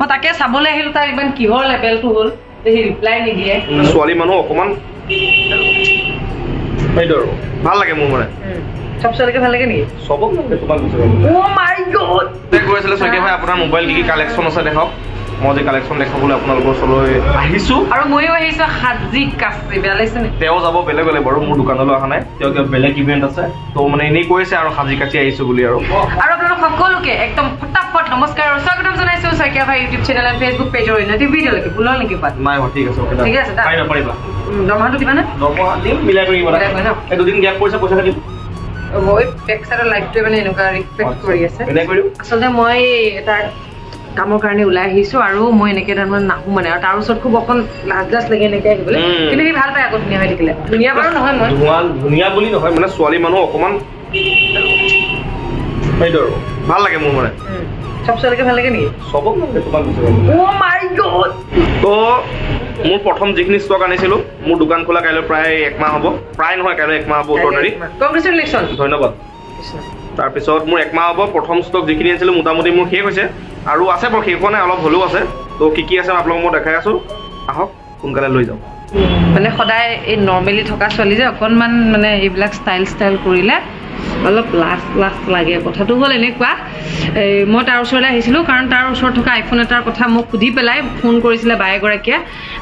মই তাকে চাবলৈ আহিলো তাৰ ইমান কিহৰ লেভেলটো হ'ল সি ৰিপ্লাই নিদিয়ে ছোৱালী মানুহ অকমান ভাল লাগে মোৰ মানে সব ছোৱালীকে ভাল লাগে নেকি সবক তোমাক ও মাই গড কৈ আছিলে শইকীয়া ভাই আপোনাৰ মোবাইল কি কালেকশ্যন আছে দেখাওক মই যে কালেকশ্যন দেখাবলৈ আপোনালোকৰ ওচৰলৈ আহিছোঁ আৰু ময়ো আহিছোঁ সাজি কাচি বেয়া লাগিছে নে তেওঁ যাব বেলেগ বেলেগ বাৰু মোৰ দোকানলৈ অহা নাই তেওঁ কিবা বেলেগ ইভেণ্ট আছে তো মানে এনেই কৈছে আৰু সাজি কাচি আহিছোঁ বুলি আৰু আপোনালোক সকলোকে একদম ফটাফট নমস্কাৰ আৰু স্বাগতম জনাইছোঁ শইকীয়া ভাই ইউটিউব চেনেল আৰু ফেচবুক পেজৰ অন্যটি ভিডিঅ'লৈকে ভুলৰ নেকি পাত নাই ঠিক আছে ঠিক আছে পাৰিবা দৰমহাটো দিবানে দৰমহা দিম মিলাই কৰি এই দুদিন গেপ পৰিছে পইচা দিম মই পেক্সাৰৰ লাইফটোৱে মানে এনেকুৱা ৰিফ্লেক্ট কৰি আছে আচলতে মই এটা কামৰ কাৰণে ওলাই আহিছোঁ আৰু মই এনেকৈ তাৰমানে নাহোঁ মানে আৰু তাৰ ওচৰত খুব অকণ লাজ লাজ লাগে এনেকৈ আহিবলৈ কিন্তু সি ভাল পায় আকৌ ধুনীয়া হৈ থাকিলে ধুনীয়া বাৰু নহয় মই ধুনীয়া বুলি নহয় মানে ছোৱালী মানুহ অকণমান সেইটো আৰু ভাল লাগে মোৰ মানে সব ছোৱালীকে ভাল লাগে নেকি সবক তোমাক ও মাই গড তো মোৰ প্ৰথম যিখিনি ষ্টক আনিছিলোঁ মোৰ দোকান খোলা কাইলৈ প্ৰায় একমাহ হ'ব প্ৰায় নহয় কাইলৈ একমাহ হ'ব 18 তাৰিখ কংগ্ৰেচুলেশ্যন ধন্যবাদ তাৰপিছত মোৰ একমাহ হ'ব প্ৰথম ষ্টক যিখিনি আনিছিলোঁ মোটামুটি মোৰ শেষ হৈছে আৰু আছে বাৰু শেষ হোৱা নাই অলপ হ'লেও আছে তো কি আছে আপোনালোকক মই দেখাই আছোঁ আহক সোনকালে লৈ যাওঁ মানে সদায় এই নৰ্মেলি থকা ছোৱালী যে অকণমান মানে এইবিলাক ষ্টাইল কৰিলে অলপ লাজ লাগে কথাটো হ'ল এনেকুৱা মই তাৰ ওচৰলৈ আহিছিলোঁ কাৰণ তাৰ ওচৰত থকা আইফোন এটাৰ কথা মোক সুধি পেলাই ফোন কৰিছিলে বাই এগৰাকীয়ে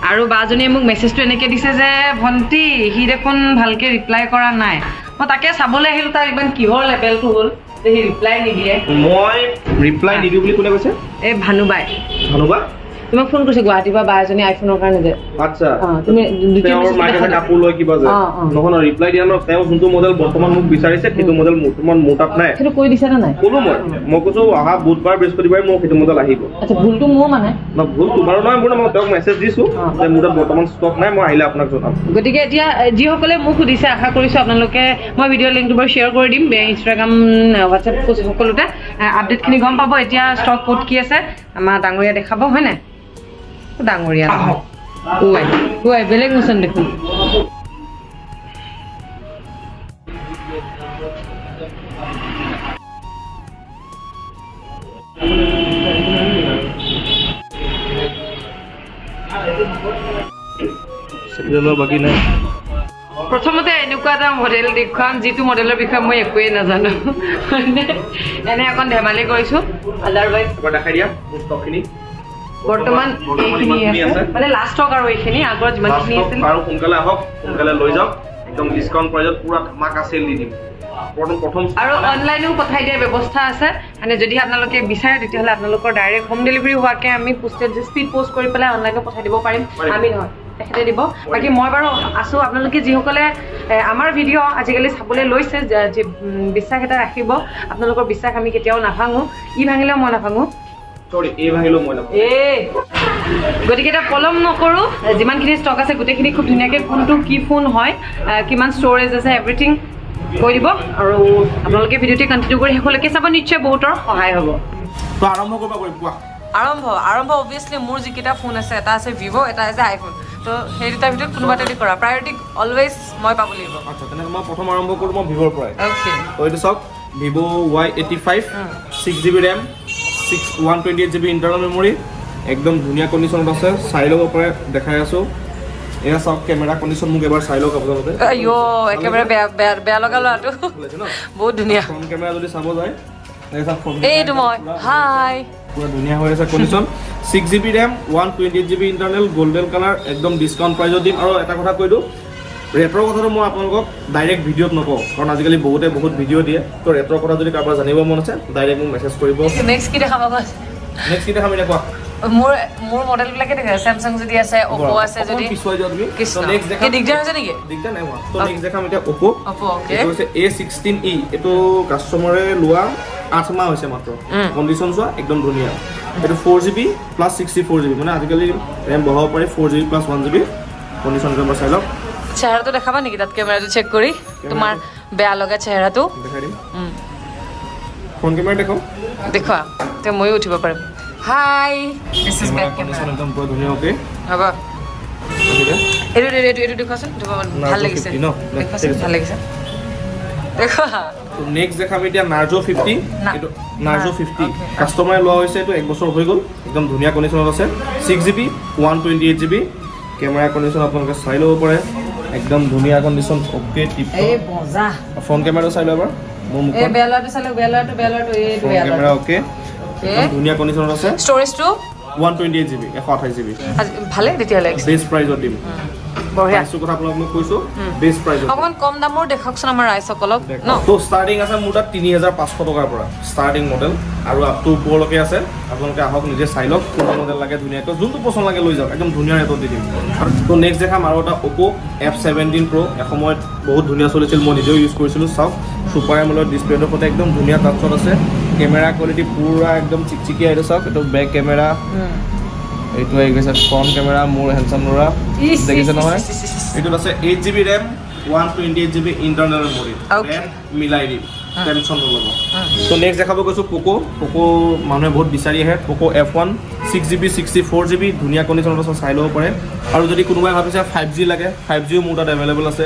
আৰু বাজনীয়ে মোক মেছেজটো এনেকৈ দিছে যে ভণ্টি সি দেখোন ভালকৈ ৰিপ্লাই কৰা নাই মই তাকে চাবলৈ আহিলোঁ তাৰ ইমান কিহৰ লেভেলটো হ'ল সি ৰিপ্লাই নিদিয়ে মই ৰিপ্লাই নিদিওঁ বুলি কোনে কৈছে এই ভানুবাই তোমাক ফোন কৰিছে গুৱাহাটীৰ পৰা বা এজনী আইফোনৰ কাৰণে যে আচ্ছা তুমি কাপোৰ লৈ কিবা যে নহয় ৰিপ্লাই দিয়া নহয় তেওঁ যোনটো মডেল বৰ্তমান মোক বিচাৰিছে সেইটো মডেল বৰ্তমান মোৰ তাত নাই সেইটো কৈ দিছে নে নাই ক'লো মই কৈছোঁ অহা বুধবাৰ বৃহস্পতিবাৰে মোৰ সেইটো মডেল আহিব আচ্ছা ভুলটো মোৰ মানে ভুল তোমাৰো নহয় মোৰ মই তেওঁক মেছেজ দিছোঁ যে মোৰ তাত বৰ্তমান ষ্টক নাই মই আহিলে আপোনাক জনাম গতিকে এতিয়া যিসকলে মোক সুধিছে আশা কৰিছোঁ আপোনালোকে মই ভিডিঅ' লিংকটো বাৰু শ্বেয়াৰ কৰি দিম ইনষ্টাগ্ৰাম হোৱাটছএপ সকলোতে আপডেটখিনি গম পাব এতিয়া ষ্টক ক'ত কি আছে আমাৰ ডাঙৰীয়া দেখাব হয় নাই ডাঙৰীয়া নহয় বেলেগ মোচন দেখোন বাকী নাই প্ৰথমতে এনেকুৱা এটা মডেল দেখুৱাম যিটো মডেলৰ বিষয়ে মই একোৱেই নাজানো এনে অকণ ধেমালি কৰিছোঁ আদাৰৱাইজ দেখাই দিয়া ষ্টকখিনি বৰ্তমান এইখিনি আছে মানে লাষ্ট ষ্টক আৰু এইখিনি আগৰ যিমানখিনি আছিল আৰু সোনকালে আহক সোনকালে লৈ যাওক একদম ডিছকাউণ্ট প্ৰাইজত পুৰা ধামাকা চেল দি দিম প্ৰথম আৰু অনলাইনেও পঠাই দিয়াৰ ব্যৱস্থা আছে মানে যদি আপোনালোকে বিচাৰে তেতিয়াহ'লে আপোনালোকৰ ডাইৰেক্ট হোম ডেলিভাৰী হোৱাকৈ আমি পোষ্টেড স্পীড পোষ্ট কৰি পেলাই অনলাইনো পঠাই দিব পাৰিম আমি নহয় তেখেতে দিব বাকী মই বাৰু আছোঁ আপোনালোকে যিসকলে আমাৰ ভিডিঅ' আজিকালি চাবলৈ লৈছে যে বিশ্বাস এটা ৰাখিব আপোনালোকৰ বিশ্বাস আমি কেতিয়াও নাভাঙো ই ভাঙিলেও মই নাভাঙো গতিকে এতিয়া পলম নকৰোঁ যিমানখিনি ষ্টক আছে গোটেইখিনি খুব ধুনীয়াকৈ কোনটো কি ফোন হয় কিমান ষ্ট'ৰেজ আছে এভৰিথিং কৈ দিব আৰু আপোনালোকে ভিডিঅ'টি কণ্টিনিউ কৰি শেষলৈকে চাব নিশ্চয় বহুতৰ সহায় হ'ব আৰম্ভ অভিয়াছলি মোৰ যিকেইটা ফোন আছে এটা আছে ভিভ' এটা আছে আইফোন তো সেই দুটাৰ ভিতৰত কোনোবা এটা কৰা প্ৰায়ৰিটি অলৱেজ মই পাব লাগিব আচ্ছা তেনেহ'লে মই প্ৰথম আৰম্ভ কৰোঁ মই ভিভ'ৰ পৰাই অ'কে তো এইটো চাওক Vivo' Y85 6GB RAM 128GB internal memory একদম ধুনীয়া কণ্ডিশ্যনত আছে চাই ল'ব পাৰে দেখাই আছোঁ এয়া চাওক কেমেৰা কণ্ডিশ্যন মোক এবাৰ চাই লওক আপোনালোকে একেবাৰে বেয়া লগা ল'ৰাটো বহুত ধুনীয়া ফ্ৰণ্ট কেমেৰা যদি চাব যায় এইটো মই হাই পুৰা ধুনীয়া হৈ আছে condition 6GB RAM 128GB internal golden colour একদম ডিছকাউণ্ট প্ৰাইজত দিম আৰু এটা কথা কৈ দিওঁ ৰেটৰ কথাটো মই আপোনালোকক ডাইৰেক্ট ভিডিঅ'ত নকওঁ কাৰণ আজিকালি বহুতে বহুত ভিডিঅ' দিয়ে তো ৰেটৰ কথা যদি কাৰোবাৰ জানিব মন আছে ডাইৰেক্ট মোক মেছেজ কৰিব নেক্সট কি দেখাব নেক্সট কি দেখাম এতিয়া কোৱা মোৰ মডেলবিলাকে দেখা চেমচাং যদি আছে অপো আছে যদি পিছুৱাই যোৱা তুমি দিগদাৰ হৈছে নেকি দিগদাৰ নাই হোৱা তো নেক্সট দেখাম এতিয়া অপো অ'কে এইটো হৈছে A16e এইটো কাষ্টমাৰে লোৱা 8 মাহ হৈছে মাত্ৰ কণ্ডিশ্যন চোৱা একদম ধুনীয়া এইটো 4GB প্লাছ 64GB মানে আজিকালি ৰেম বঢ়াব পাৰি 4GB প্লাছ 1GB কণ্ডিশ্যন এবাৰ চাই লওক চেহেৰাটো দেখাবা নেকি তাত কেমেৰাটো চেক কৰি তোমাৰ বেয়া লগা চেহেৰাটো দেখাই দিম ফোন কেমেৰা দেখুৱা তে ময়ো উঠিব পাৰিম হাই দিছ ইজ বেক কেমেৰা একদম পুৰা ধুনীয়া ওকে হ'ব এইটো দেখুৱাচোন ভাল লাগিছে ভাল লাগিছে দেখুৱা নেক্সট দেখাম এতিয়া নাৰ্জো 50 না। এইটো নাৰ্জো 50 Okay. কাষ্টমাৰে লোৱা হৈছে এইটো 1 বছৰ হৈ গ'ল একদম ধুনীয়া কণ্ডিশ্যনত আছে 6GB 128GB কেমেৰা কণ্ডিশ্যন আপোনালোকে চাই ল'ব পাৰে একদম ধুনীয়া কণ্ডিশ্যন অ'কে টিপ এই মজা ফ্ৰণ্ট কেমেৰাটো চাই ল'ব এবাৰ মোৰ এই মুখত বেলাটো চালে বেলাটো এই ফ্ৰণ্ট কেমেৰা অ'কে একদম ধুনীয়া কণ্ডিশ্যনত আছে ষ্টৰেজটো 128GB 128GB ভালে তেতিয়াহ'লে বেষ্ট প্ৰাইজত দিম বঢ়িয়া প্ৰাইচৰ কথা আপোনাক মই কৈছোঁ বেষ্ট প্ৰাইজত অকণমান কম দামৰ দেখকচোন আমাৰ ৰাইজসকলক ন তো ষ্টাৰ্টিং আছে মোৰ তাত 3500 টকাৰ পৰা ষ্টাৰ্টিং মডেল আৰু আপ টু ওপৰলৈকে আছে আপোনালোকে আহক নিজে চাই লওক কোনটো মডেল লাগে ধুনীয়াকৈ যোনটো পচন্দ লাগে লৈ যাওক একদম ধুনীয়া ৰেটত দি দিম আৰু তো নেক্সট দেখাম আৰু এটা অ'পো F17 Pro এসময়ত বহুত ধুনীয়া চলিছিল মই নিজেও ইউজ কৰিছিলোঁ চাওক ছুপাৰ এমোলেড ডিছপ্লেটোৰ সৈতে একদম ধুনীয়া টাচত আছে কেমেৰা কোৱালিটি পুৰা একদম চিকচিকীয়া এইটো চাওক এইটো বেক কেমেৰা এইটো আহি গৈছে ফ্ৰণ্ট কেমেৰা মোৰ হেণ্ডচাম ল'ৰা দেখিছে নহয় এইটোত আছে 8GB RAM 128GB internal memory Okay. মিলাই দিম টেনশ্যন নল'ব তো নেক্সট দেখাব গৈছোঁ প'ক' মানুহে বহুত বিচাৰি আহে প'ক' F1 6GB 64GB ধুনীয়া কণ্ডিশ্যনত আছে চাই ল'ব পাৰে আৰু যদি কোনোবাই ভাবিছে 5G লাগে 5Gও মোৰ তাত এভেইলেবল আছে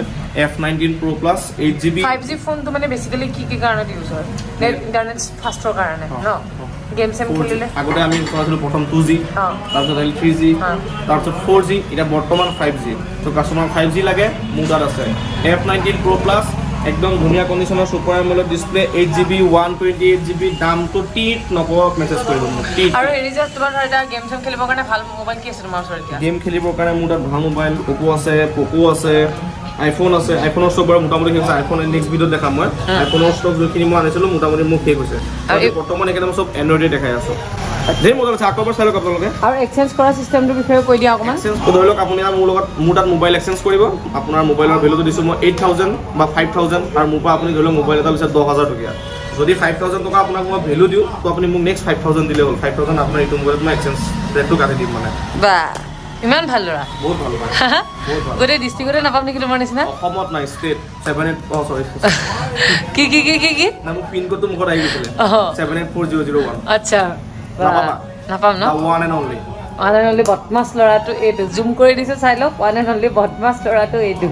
F19 Pro Plus 8GB 5G ফোনটো মানে বেসিক্যালি কি কাৰণত ইউজ হয় নেট ইন্টাৰনেট ফাষ্টৰ কাৰণে ন গেম চেম খেলিলে আগতে আমি চলাইছিলোঁ প্ৰথম 2G তাৰপিছত আহিল 3G তাৰপিছত 4G এতিয়া বৰ্তমান 5G তো কাষ্টমাৰ 5G লাগে মোৰ তাত আছে F19 Pro Plus একদম ধুনীয়া কণ্ডিশ্যনৰ super AMOLED display 8GB 128GB দামটো টিট নকওক মেছেজ কৰিব মোক টিট আৰু হেৰি যে তোমাৰ ধৰ এটা গেম চেম খেলিবৰ কাৰণে ভাল মোবাইল কি আছে তোমাৰ ওচৰত এতিয়া গেম খেলিবৰ কাৰণে মোৰ তাত ভাল মোবাইল অ'পো আছে প'ক' আছে আইফোন আছে আইফোনৰ ষ্টক বাৰু মোটামুটি শেষ হৈছে আইফোন নেক্সট ভিডিঅ'ত দেখাম মই আইফোনৰ ষ্টক যোনখিনি মই আনিছিলোঁ মোটামুটি মোক শেষ হৈছে আৰু বৰ্তমান একেদম চব এণ্ড্ৰইডে দেখাই আছোঁ ধেৰ মডেল আছে আকৌ এবাৰ চাই লওক আপোনালোকে আৰু এক্সচেঞ্জ কৰা চিষ্টেমটোৰ বিষয়ে কৈ দিয়া অকণমান ধৰি লওক আপুনি মোৰ তাত মোবাইল এক্সচেঞ্জ কৰিব আপোনাৰ মোবাইলৰ ভেলুটো দিছোঁ মই 8000 বা 5000 আৰু মোৰ পৰা আপুনি ধৰি লওক মোবাইল এটা লৈছে 10000 টকীয়া যদি 5000 টকা আপোনাক মই ভেলু দিওঁ তো আপুনি মোক নেক্সট 5000 দিলে হ'ল 5000 আপোনাৰ এইটো মোবাইলত মই এক্সচেঞ্জ ৰেটটো কাটি দিম মানে বা ইমান ভাল ল'ৰা বহুত ভাল পায় বহুত ভাল গোটেই ডিষ্ট্ৰিক্টতে নাপাম নেকি তোমাৰ নিচিনা অসমত নাই ষ্টেট 78 চৰি কি না মোৰ পিনক'ডটো মুখত আহি গৈছিলে 784001 আচ্ছা নাপাবা। নাপাম ন one and only one and only বদমাছ ল'ৰাটো এইটো জুম কৰি দিছোঁ চাই লওক ওৱান এণ্ড অনলি বদমাছ ল'ৰাটো এইটো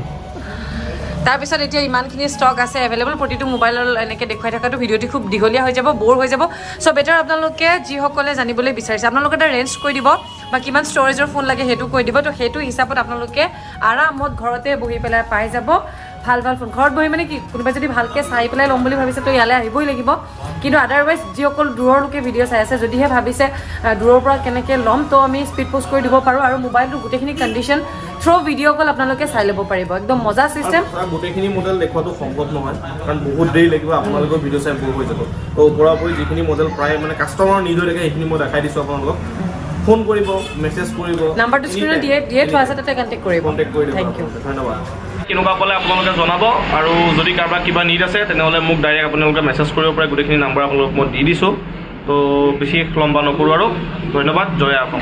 তাৰপিছত এতিয়া ইমানখিনি ষ্টক আছে এভেইলেবল প্ৰতিটো মোবাইলৰ এনেকৈ দেখুৱাই থকাটো ভিডিঅ'টি খুব দীঘলীয়া হৈ যাব ব'ৰ হৈ যাব চ' বেটাৰ আপোনালোকে যিসকলে জানিবলৈ বিচাৰিছে আপোনালোকে এটা ৰেঞ্জ কৈ দিব বা কিমান ষ্ট'ৰেজৰ ফোন লাগে সেইটো কৈ দিব তো সেইটো হিচাপত আপোনালোকে আৰামত ঘৰতে বহি পেলাই পাই যাব ভাল ভাল ফোন ঘৰত বহি মানে কি কোনোবাই যদি ভালকৈ চাই পেলাই ল'ম বুলি ভাবিছে তো ইয়ালৈ আহিবই লাগিব কিন্তু আদাৰৱাইজ যিসকল দূৰৰ লোকে ভিডিঅ' চাই আছে যদিহে ভাবিছে দূৰৰ পৰা কেনেকৈ ল'ম তো আমি স্পীড পোষ্ট কৰি দিব পাৰোঁ আৰু মোবাইলটোৰ গোটেইখিনি কণ্ডিশ্যন থ্ৰু ভিডিঅ' কল আপোনালোকে চাই ল'ব পাৰিব একদম মজা চিষ্টেম গোটেইখিনি মডেল দেখুৱাটো সম্ভৱ নহয় কাৰণ বহুত দেৰি লাগিব আপোনালোকৰ ভিডিঅ' চাই বোৰ হৈ যাব তো ওপৰা ওপৰি যিখিনি মডেল প্ৰায় মানে কাষ্টমাৰৰ নিড হৈ থাকে সেইখিনি মই দেখাই দিছোঁ আপোনালোকক ফোন কৰিব মেছেজ কৰিব নাম্বাৰটো স্ক্ৰীনত দিয়ে থোৱা আছে তাতে কণ্টেক্ট কৰিব কণ্টেক্ট কৰি দিব থেংক ইউ ধন্যবাদ কেনেকুৱা পালে আপোনালোকে জনাব আৰু যদি কাৰোবাৰ কিবা নিড আছে তেনেহ'লে মোক ডাইৰেক্ট আপোনালোকে মেছেজ কৰিব পাৰে গোটেইখিনি নাম্বাৰ আপোনালোকক মই দি দিছোঁ তো বেছি লম্বা নকৰোঁ আৰু ধন্যবাদ জয় অসম